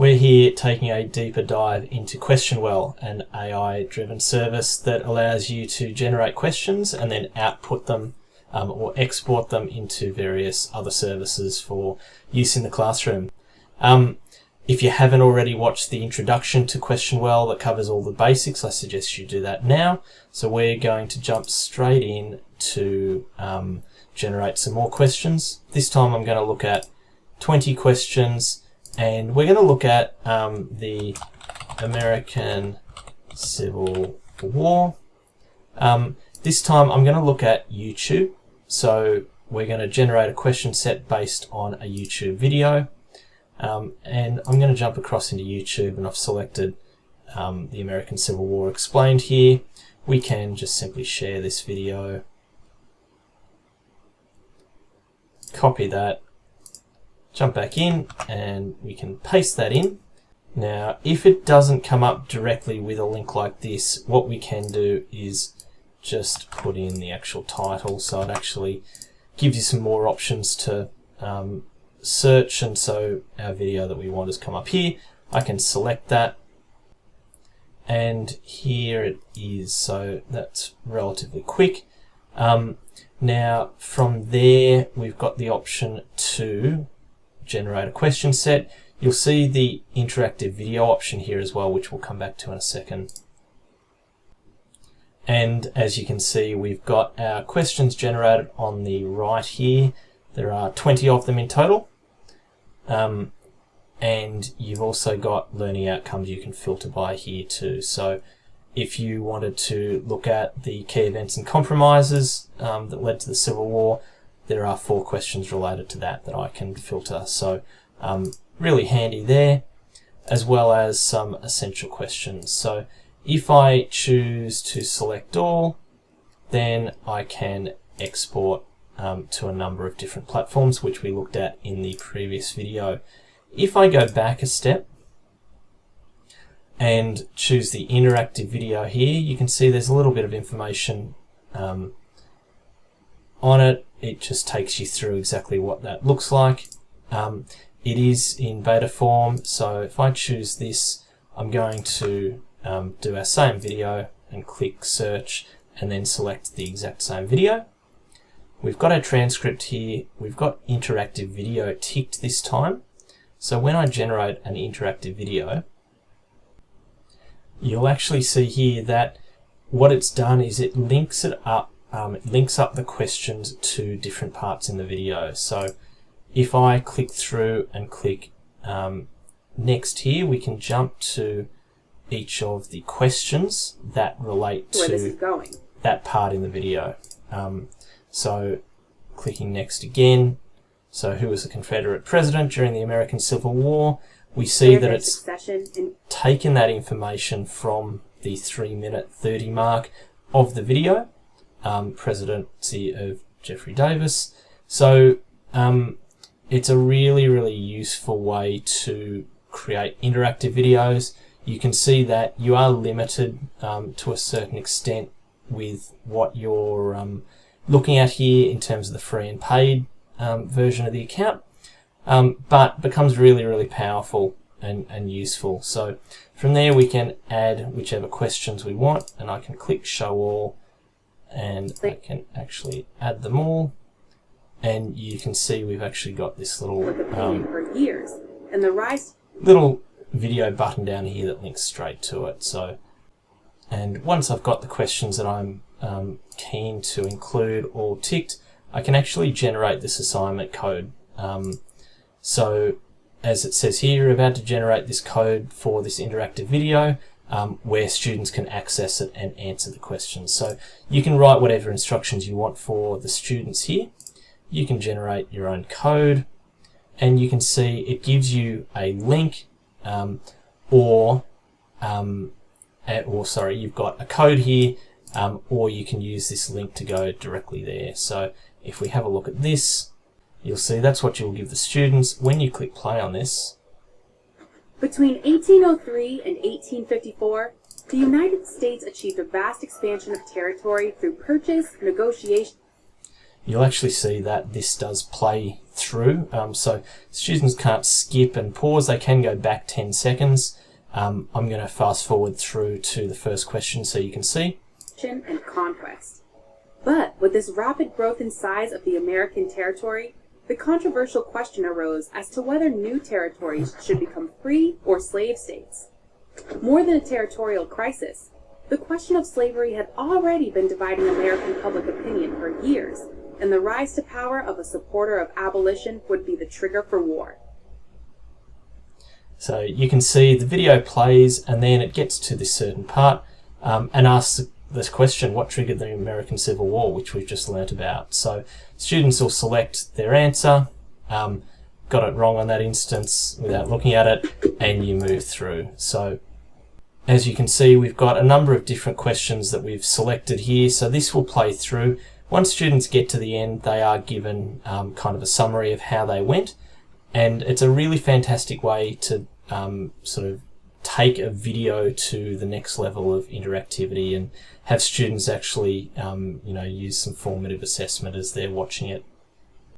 We're here taking a deeper dive into QuestionWell, an AI-driven service that allows you to generate questions and then output them or export them into various other services for use in the classroom. If you haven't already watched the introduction to QuestionWell that covers all the basics, I suggest you do that now. So we're going to jump straight in to generate some more questions. This time I'm going to look at 20 questions, and we're going to look at the American Civil War. This time I'm going to look at YouTube. So we're going to generate a question set based on a YouTube video. And I'm going to jump across into YouTube, and I've selected the American Civil War explained here. We can just simply share this video, copy that, jump back in, and we can paste that in. Now, if it doesn't come up directly with a link like this, what we can do is just put in the actual title, so it actually gives you some more options to search. And so our video that we want has come up here. I can select that, and here it is. So that's relatively quick. Now from there we've got the option to generate a question set. You'll see the interactive video option here as well, which we'll come back to in a second. And as you can see, we've got our questions generated on the right here. There are 20 of them in total. And you've also got learning outcomes you can filter by here too. So if you wanted to look at the key events and compromises that led to the Civil War, there are 4 questions related to that I can filter. So really handy there, as well as some essential questions. So if I choose to select all, then I can export to a number of different platforms, which we looked at in the previous video. If I go back a step and choose the interactive video here, you can see there's a little bit of information on it. It just takes you through exactly what that looks like. It is in beta form, so if I choose this, I'm going to do our same video and click search and then select the exact same video. We've got our transcript here. We've got interactive video ticked this time. So when I generate an interactive video, you'll actually see here that what it's done is it links it up. It links up the questions to different parts in the video. So if I click through and click next here, we can jump to each of the questions that relate to that part in the video. So clicking next again, so who was the Confederate president during the American Civil War? We see that it's taken that information from the 3-minute 30 mark of the video, presidency of Jeffrey Davis. So it's a really, really useful way to create interactive videos. You can see that you are limited to a certain extent with what you're looking at here in terms of the free and paid version of the account, but becomes really, really powerful and useful. So from there we can add whichever questions we want, and I can click show all, and I can actually add them all, and you can see we've actually got this little little video button down here that links straight to it. So, and once I've got the questions that I'm keen to include all ticked, I can actually generate this assignment code. So as it says here, we're about to generate this code for this interactive video where students can access it and answer the questions. So you can write whatever instructions you want for the students here. You can generate your own code, and you can see it gives you a link or sorry, you've got a code here, or you can use this link to go directly there. So if we have a look at this, you'll see that's what you'll give the students. When you click play on this, between 1803 and 1854, the United States achieved a vast expansion of territory through purchase, negotiation. you'll actually see that this does play through. So students can't skip and pause, they can go back 10 seconds. I'm going to fast forward through to the first question so you can see. And conquest. But with this rapid growth in size of the American territory, the controversial question arose as to whether new territories should become free or slave states. More than a territorial crisis, the question of slavery had already been dividing American public opinion for years, and the rise to power of a supporter of abolition would be the trigger for war. So you can see the video plays and then it gets to this certain part and asks this question, what triggered the American Civil War, which we've just learnt about. So students will select their answer, got it wrong on that instance without looking at it, and you move through. So as you can see, we've got a number of different questions that we've selected here. So this will play through. Once students get to the end, they are given kind of a summary of how they went. And it's a really fantastic way to sort of take a video to the next level of interactivity and have students actually, use some formative assessment as they're watching it